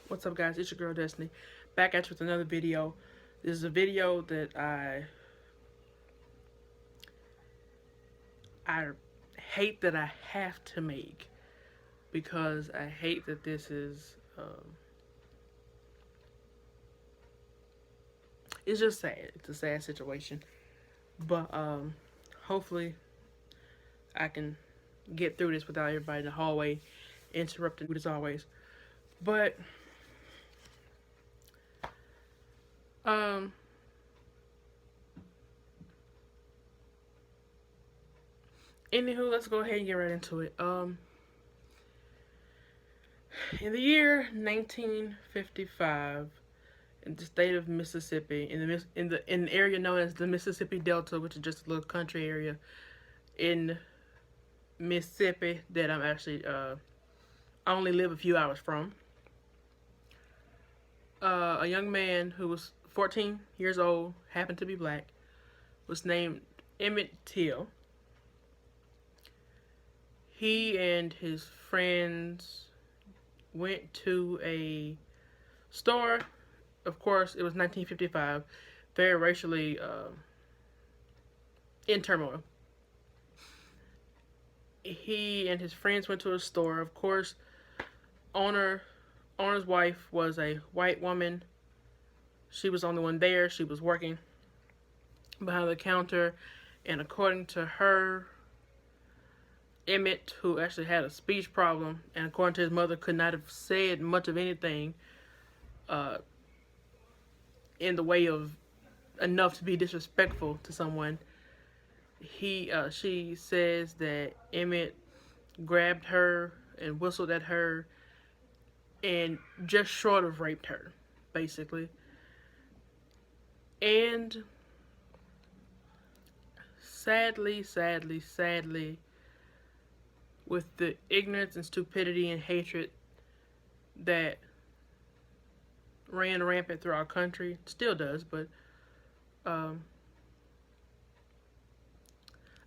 What's up, guys? It's your girl Destiny, back at you with another video. This is a video that I hate that I have to make because I hate that this is it's just sad. It's a sad situation, but hopefully I can get through this without everybody in the hallway interrupting as always. But um anywho, let's go ahead and get right into it. In the year 1955, in the state of Mississippi, in the area known as the Mississippi Delta, which is just a little country area in Mississippi that I'm actually I only live a few hours from. A young man who was 14 years old, happened to be black, was named Emmett Till. He and his friends went to a store. Of course, it was 1955, very racially in turmoil. He and his friends went to a store. Of course, owner's wife was a white woman. She was the only one there. She was working behind the counter, and according to her, Emmett, who actually had a speech problem, and according to his mother, could not have said much of anything uh, in the way of enough to be disrespectful to someone. She says that Emmett grabbed her and whistled at her and just short of raped her, basically. And sadly, with the ignorance and stupidity and hatred that ran rampant through our country, still does, but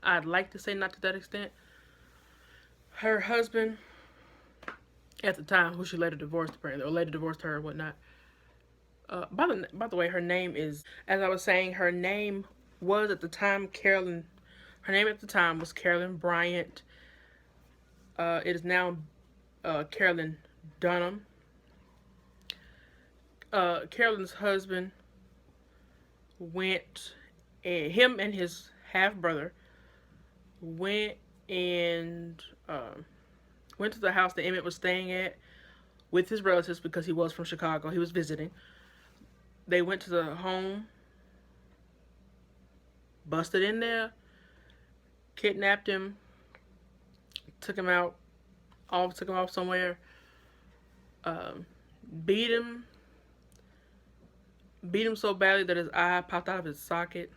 I'd like to say not to that extent. Her husband, at the time, who she later divorced apparently, or later divorced her or whatnot. By the way, her name is, as I was saying, her name was at the time Carolyn. Her name at the time was Carolyn Bryant. It is now Carolyn Dunham. Carolyn's husband went, and him and his half brother went and went to the house that Emmett was staying at with his relatives because he was from Chicago. He was visiting. They went to the home, busted in there, kidnapped him, took him off somewhere, beat him so badly that his eye popped out of his socket,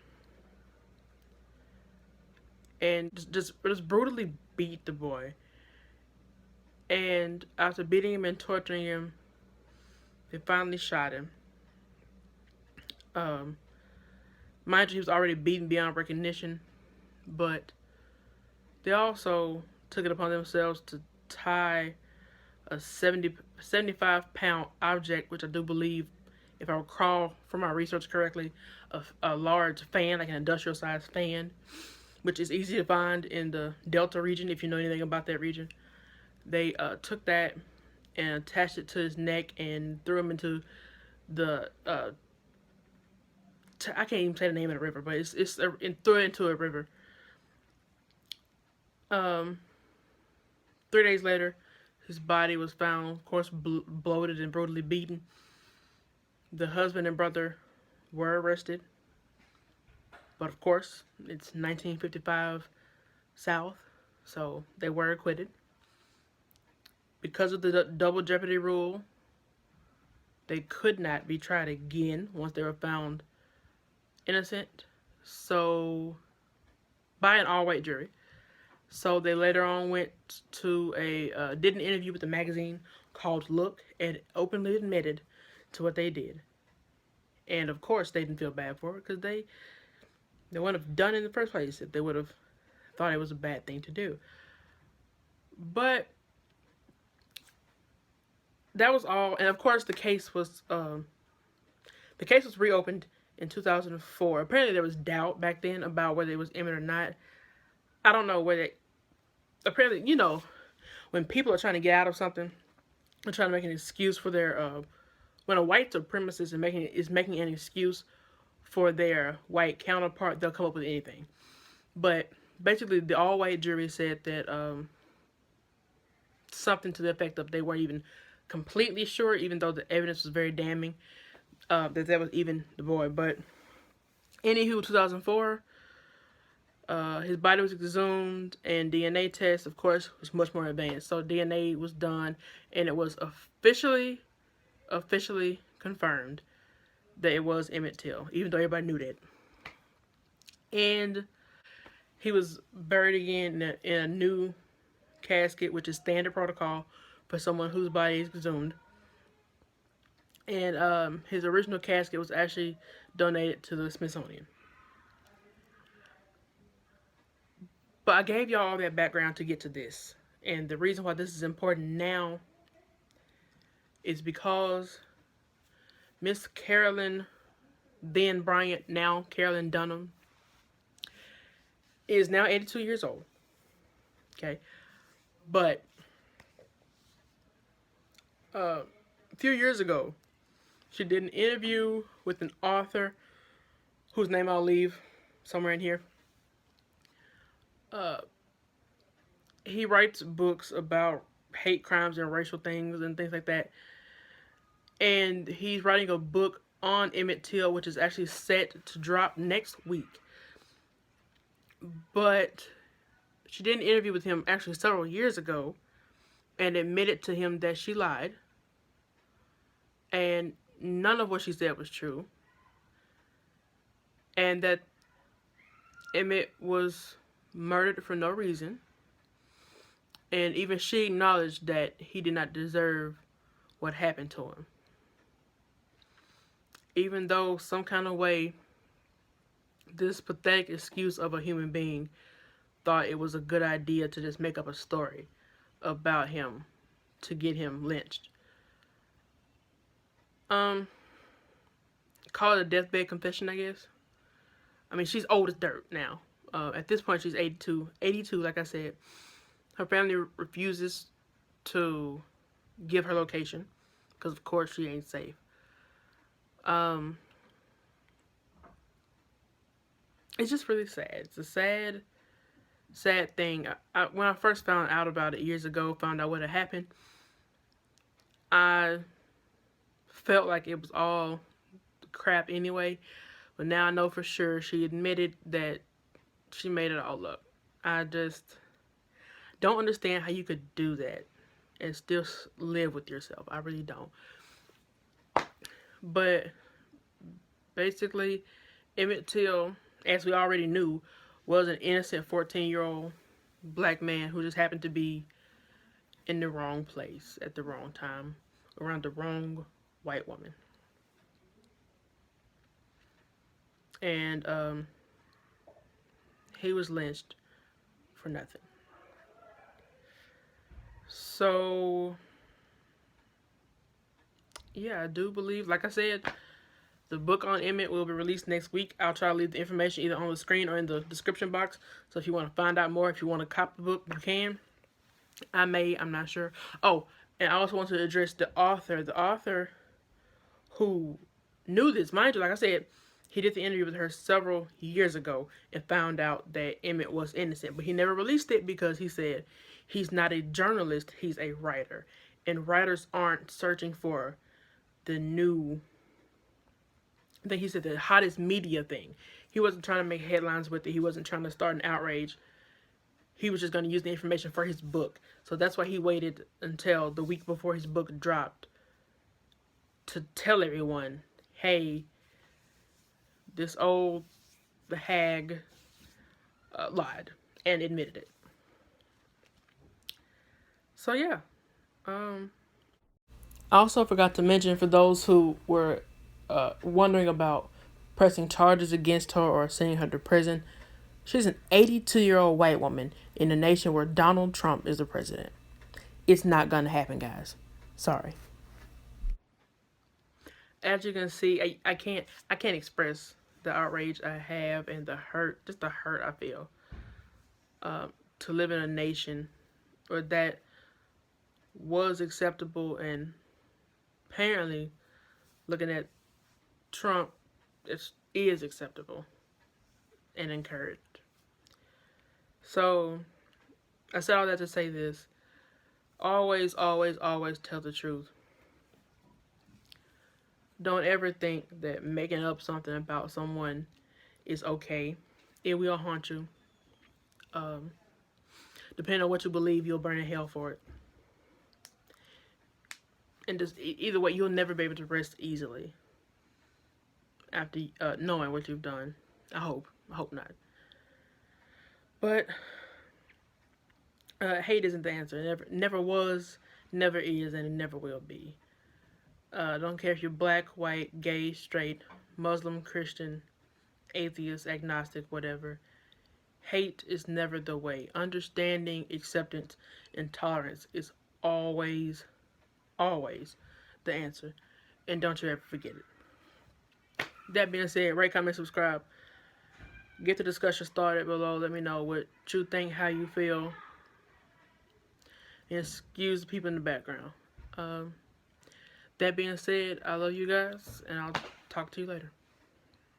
and just brutally beat the boy. And after beating him and torturing him, they finally shot him. Mind you, he was already beaten beyond recognition, but they also took it upon themselves to tie a 75-pound object, which I do believe, if I recall from my research correctly, a large fan, like an industrial-sized fan, which is easy to find in the Delta region, if you know anything about that region. They took that and attached it to his neck and threw him into the I can't even say the name of the river, but threw it into a river. 3 days later, his body was found, of course, bloated and brutally beaten. The husband and brother were arrested, but of course, it's 1955 South, so they were acquitted. Because of the double jeopardy rule, they could not be tried again once they were found innocent, so by an all-white jury. So they later on went to did an interview with a magazine called Look, and openly admitted to what they did. And of course, they didn't feel bad for it because they wouldn't have done it in the first place if they would have thought it was a bad thing to do. But that was all. And of course, the case was reopened in 2004. Apparently, there was doubt back then about whether it was Emmett or not. I don't know whether. Apparently, when people are trying to get out of something, they're trying to make an excuse for their when a white supremacist is making an excuse for their white counterpart, they'll come up with anything. But basically, the all white jury said that something to the effect of they weren't even completely sure, even though the evidence was very damning, that was even the boy. But anywho, 2004, his body was exhumed, and DNA test, of course, was much more advanced. So DNA was done, and it was officially confirmed that it was Emmett Till, even though everybody knew that. And he was buried again in a new casket, which is standard protocol for someone whose body is exhumed. And his original casket was actually donated to the Smithsonian. But I gave y'all all that background to get to this. And the reason why this is important now is because Miss Carolyn, then Bryant, now Carolyn Dunham, is now 82 years old. Okay. But a few years ago, she did an interview with an author whose name I'll leave somewhere in here. He writes books about hate crimes and racial things and things like that. And he's writing a book on Emmett Till, which is actually set to drop next week. But she did an interview with him actually several years ago and admitted to him that she lied. And none of what she said was true. And that Emmett was murdered for no reason. And even she acknowledged that he did not deserve what happened to him. Even though some kind of way this pathetic excuse of a human being thought it was a good idea to just make up a story about him to get him lynched. Call it a deathbed confession, I guess. I mean, she's old as dirt now. At this point, she's 82, like I said. Her family refuses to give her location because, of course, she ain't safe. It's just really sad. It's a sad thing. When I first found out about it years ago, found out what had happened, I felt like it was all crap anyway. But now I know for sure she admitted that she made it all up. I just don't understand how you could do that and still live with yourself. I really don't. But basically, Emmett Till, as we already knew, was an innocent 14-year-old black man who just happened to be in the wrong place at the wrong time, around the wrong white woman. And he was lynched for nothing. So, yeah, I do believe, like I said, the book on Emmett will be released next week. I'll try to leave the information either on the screen or in the description box. So if you want to find out more, if you want to copy the book, you can. I'm not sure. Oh, and I also want to address the author. The author who knew this, mind you, like I said, he did the interview with her several years ago and found out that Emmett was innocent. But he never released it because he said he's not a journalist, he's a writer. And writers aren't searching for the new, I think he said the hottest media thing. He wasn't trying to make headlines with it. He wasn't trying to start an outrage. He was just going to use the information for his book. So that's why he waited until the week before his book dropped to tell everyone, hey, this old hag lied and admitted it. So yeah. I also forgot to mention, for those who were wondering about pressing charges against her or sending her to prison, she's an 82-year-old white woman in a nation where Donald Trump is the president. It's not going to happen, guys. Sorry. as you can see, I can't express the outrage I have and the hurt, just the hurt I feel, to live in a nation or that was acceptable, and apparently looking at Trump, it is acceptable and encouraged. So I said all that to say this: always, always, always tell the truth. Don't ever think that making up something about someone is okay. It will haunt you. Um, Depending on what you believe, you'll burn in hell for it. And just either way, you'll never be able to rest easily after knowing what you've done. I hope. I hope not. But hate isn't the answer. It never was, never is, and it never will be. Don't care if you're black, white, gay, straight, Muslim, Christian, atheist, agnostic, whatever. Hate is never the way. Understanding, acceptance, and tolerance is always, always the answer. And don't you ever forget it. That being said, rate, comment, subscribe. Get the discussion started below. Let me know what you think, how you feel. And excuse the people in the background. That being said, I love you guys, and I'll talk to you later.